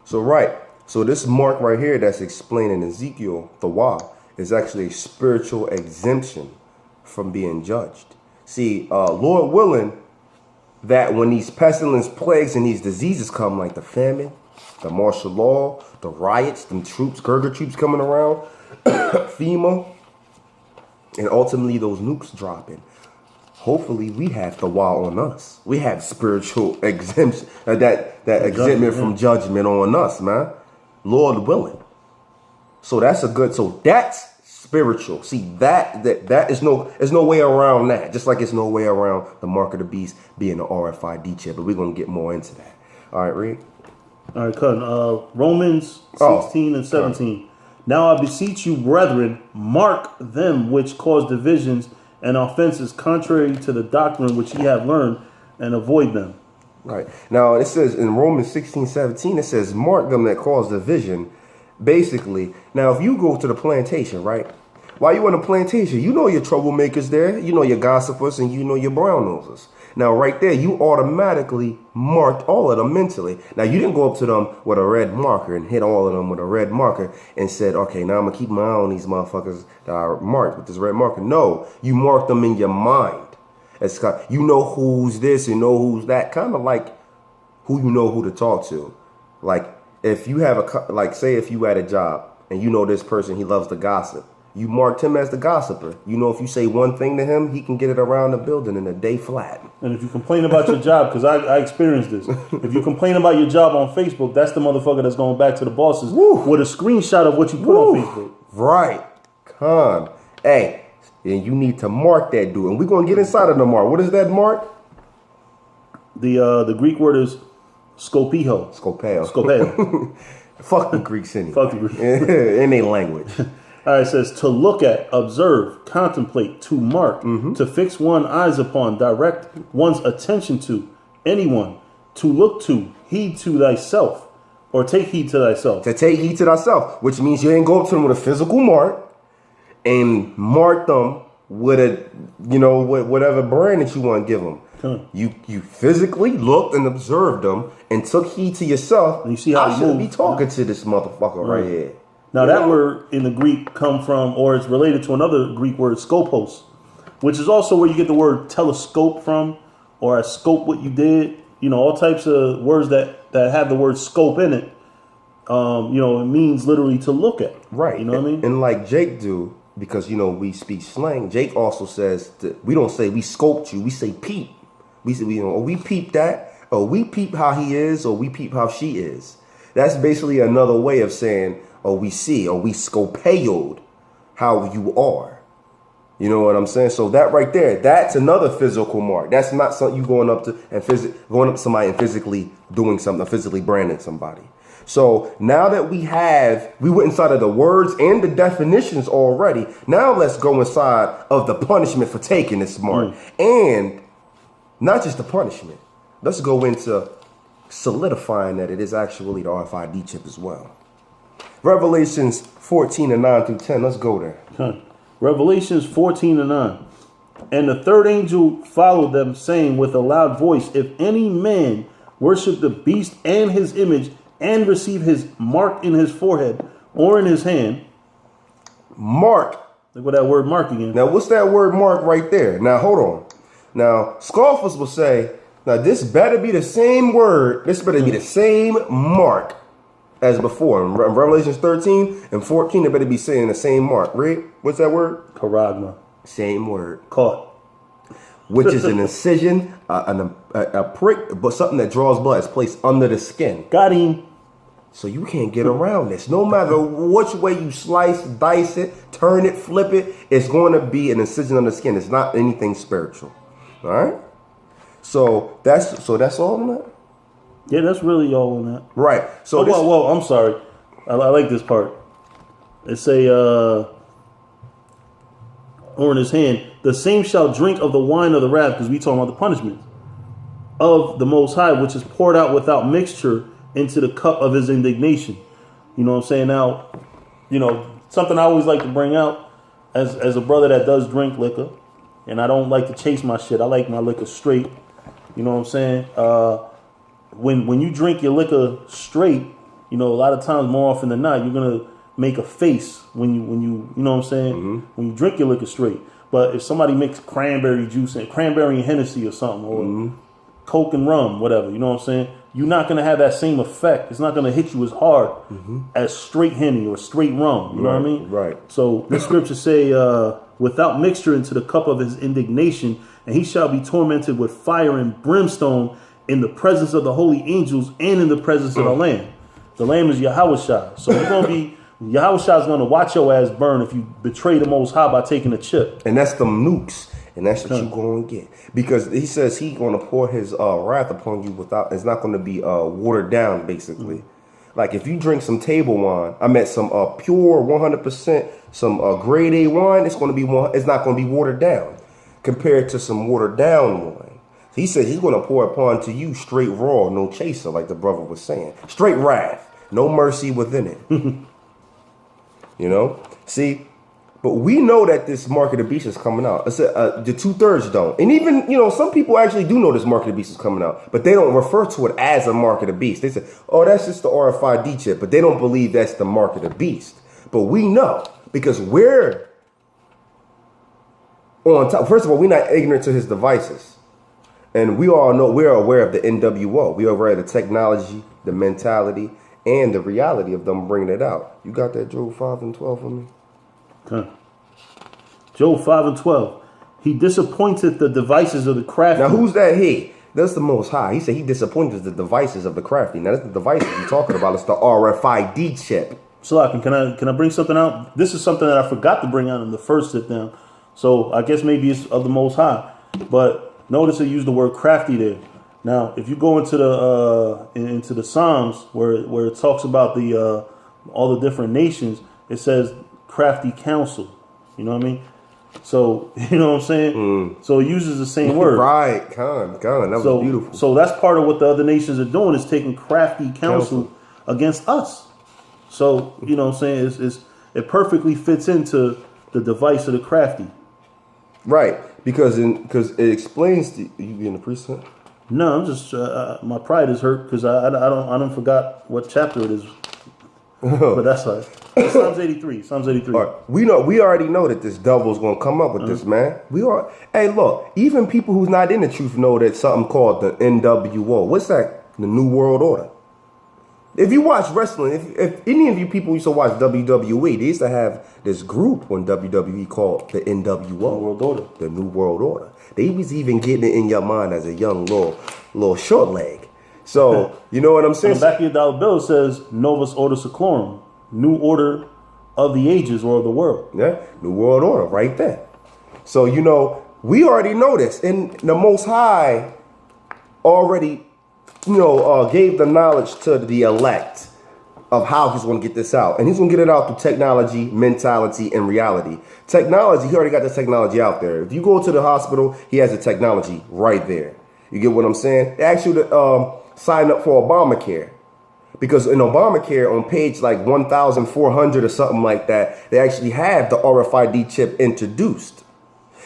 So this mark right here that's explained in Ezekiel, the Wa, is actually a spiritual exemption from being judged. See, Lord willing, that when these pestilence plagues and these diseases come, like the famine, the martial law, the riots, them troops, Gurger troops coming around, FEMA, and ultimately those nukes dropping. Hopefully we have the Wa on us. We have spiritual exemption, that exemption from judgment on us, man. Lord willing. So that's that's spiritual. See, that is there's no way around that. Just like it's no way around the mark of the beast being the RFID chip. But we're gonna get more into that. All right, read. All right, cut. Romans 16 and 17. Now I beseech you, brethren, mark them which cause divisions and offenses contrary to the doctrine which ye have learned, and avoid them. Right. Now it says in Romans 16:17, it says, mark them that cause division. Basically, now if you go to the plantation, right? While you on the plantation, you know your troublemakers there, you know your gossipers, and you know your brown nosers. Now right there, you automatically marked all of them mentally. Now you didn't go up to them with a red marker and hit all of them with a red marker and said, okay, now I'm gonna keep my eye on these motherfuckers that are marked with this red marker. No, you marked them in your mind. It's you know who's this, you know who's that, kind of like who you know who to talk to. Like if you have say if you had a job and you know this person, he loves to gossip. You marked him as the gossiper. You know, if you say one thing to him, he can get it around the building in a day flat. And if you complain about your job, because I experienced this, if you complain about your job on Facebook, that's the motherfucker that's going back to the bosses with a screenshot of what you put on Facebook. Right. Come. Hey, and you need to mark that dude. And we're going to get inside of the mark. What is that mark? The Greek word is skopeo. Skopeo. Fuck the Greeks anyway. Fuck the Greeks. In their language. All right, it says to look at, observe, contemplate, to mark, to fix one's eyes upon, direct one's attention to, anyone, to look to, heed to thyself, or take heed to thyself. To take heed to thyself, which means you ain't go up to them with a physical mark and mark them with a, whatever brand that you want to give them. You physically looked and observed them and took heed to yourself. And you see how I shouldn't be talking to this motherfucker right here. Now, that word in the Greek come from, or it's related to another Greek word, skopos, which is also where you get the word telescope from, or I scope what you did. All types of words that have the word scope in it. It means literally to look at. Right. You know what I mean? And like Jake do, because, we speak slang, Jake also says that we don't say we scoped you, we say peep. We say, we peep that, or we peep how he is, or we peep how she is. That's basically another way of saying, or we see, or we scopeoed how you are. You know what I'm saying? So that right there, that's another physical mark. That's not something you going up to somebody and physically doing something, physically branding somebody. So now that we went inside of the words and the definitions already. Now let's go inside of the punishment for taking this mark. And not just the punishment. Let's go into solidifying that it is actually the RFID chip as well. Revelations 14 and 9 through 10. Let's go there. Revelations 14 and 9. And the third angel followed them, saying with a loud voice, if any man worship the beast and his image and receive his mark in his forehead or in his hand. Mark. Look at that word mark again. Now, what's that word mark right there? Now, hold on. Now, scoffers will say, now this better be the same word. This better be the same mark as before. In Revelations 13 and 14, they better be saying the same mark. Right? What's that word? Charagma. Same word. Caught. Which is an incision, a prick, but something that draws blood. It's placed under the skin. Got him. So you can't get around this. No matter which way you slice, dice it, turn it, flip it, it's going to be an incision on the skin. It's not anything spiritual. All right? So that's all in that? Yeah, that's really all in that. Right. So whoa, I'm sorry. I like this part. It say, or in his hand, the same shall drink of the wine of the wrath, because we talking about the punishment of the Most High, which is poured out without mixture into the cup of his indignation. You know what I'm saying? Now, something I always like to bring out as a brother that does drink liquor, and I don't like to chase my shit. I like my liquor straight. You know what I'm saying? When you drink your liquor straight, a lot of times, more often than not, you're gonna make a face when you know what I'm saying, when you drink your liquor straight. But if somebody makes cranberry juice and cranberry and Hennessy or something, or Coke and rum, whatever, you know what I'm saying, you're not gonna have that same effect. It's not gonna hit you as hard as straight Henny or straight rum. You know what I mean? Right. So the scriptures say, without mixture into the cup of his indignation, and he shall be tormented with fire and brimstone in the presence of the holy angels and in the presence of the Lamb. The Lamb is Yahushua. So you're gonna be Yahushua is gonna watch your ass burn if you betray the Most High by taking a chip. And that's the nukes. And that's what you're going to get. Because he says he's going to pour his wrath upon you without, it's not going to be watered down, basically. Like if you drink some table wine, I meant some pure 100%, some grade A wine, it's not going to be watered down compared to some watered down wine. So he says he's going to pour upon to you straight raw, no chaser, like the brother was saying. Straight wrath, no mercy within it. You know? See? But we know that this Mark of the Beast is coming out. The 2/3 don't. And even, some people actually do know this Mark of the Beast is coming out. But they don't refer to it as a Mark of the Beast. They say, oh, that's just the RFID chip. But they don't believe that's the Mark of the Beast. But we know. Because we're on top. First of all, we're not ignorant to his devices. And we all know, we're aware of the NWO. We are aware of the technology, the mentality, and the reality of them bringing it out. You got that Job 5 and 12 for me? Okay. Job 5 and 12. He disappointed the devices of the crafty. Now, who's that he? That's the Most High. He said he disappointed the devices of the crafty. Now, that's the devices you're talking about. It's the RFID chip. Salakin, can I bring something out? This is something that I forgot to bring out in the first sit down. So I guess maybe it's of the Most High. But notice they use the word crafty there. Now, if you go into the Psalms where it talks about the all the different nations, it says crafty counsel. You know what I mean? So, you know what I'm saying? So it uses the same word. Right. Con. That was beautiful. So that's part of what the other nations are doing, is taking crafty counsel against us. So, you know what I'm saying? It perfectly fits into the device of the crafty. Right. Because it explains to you being a priest. No, I'm just my pride is hurt because I don't forgot what chapter it is. But that's right. Psalms 83. Psalms 83. Right. We already know that this devil's gonna come up with this, man. Hey, look, even people who's not in the truth know that something called the NWO. What's that? The New World Order. If you watch wrestling, if any of you people used to watch WWE, they used to have this group on WWE called the NWO. New World Order. The New World Order. They was even getting it in your mind as a young little short leg. So, you know what I'm saying? On the back of your dollar bill it says Novus Order Seclorum, New Order of the Ages or of the World. Yeah, New World Order, right there. So, we already know this. And the Most High already, gave the knowledge to the elect of how he's going to get this out. And he's going to get it out through technology, mentality, and reality. Technology, he already got the technology out there. If you go to the hospital, he has the technology right there. You get what I'm saying? They ask you to sign up for Obamacare. Because in Obamacare, on page like 1,400 or something like that, they actually have the RFID chip introduced.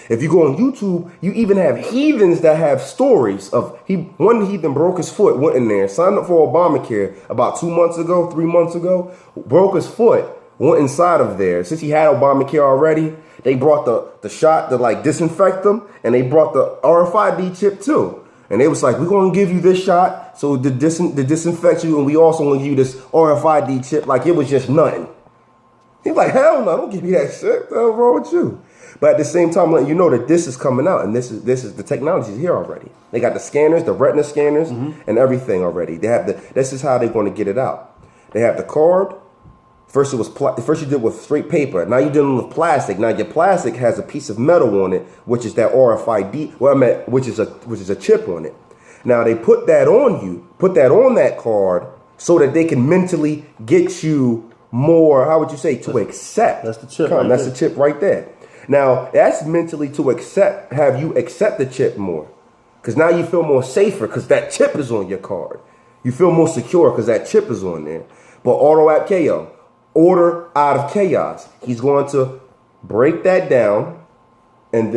If you go on YouTube, you even have heathens that have stories of one heathen broke his foot, went in there, signed up for Obamacare about 3 months ago, broke his foot, went inside of there. Since he had Obamacare already, they brought the shot to like disinfect them, and they brought the RFID chip too. And they was like, we're going to give you this shot so to disinfect you, and we also going to give you this RFID chip like it was just nothing. He's like, hell no, don't give me that shit. What's wrong with you? But at the same time, letting you know that this is coming out, and this is the technology is here already. They got the scanners, the retina scanners, and everything already. They have this is how they're going to get it out. They have the card. First first you did with straight paper. Now you're dealing with plastic. Now your plastic has a piece of metal on it, which is that RFID. Which is a chip on it. Now they put that on you, put that on that card, so that they can mentally get you more. How would you say to accept? That's the chip. That's the chip right there. Now that's mentally to have you accept the chip more, because now you feel more safer because that chip is on your card. You feel more secure because that chip is on there. But auto app KO. Order out of chaos. He's going to break that down and then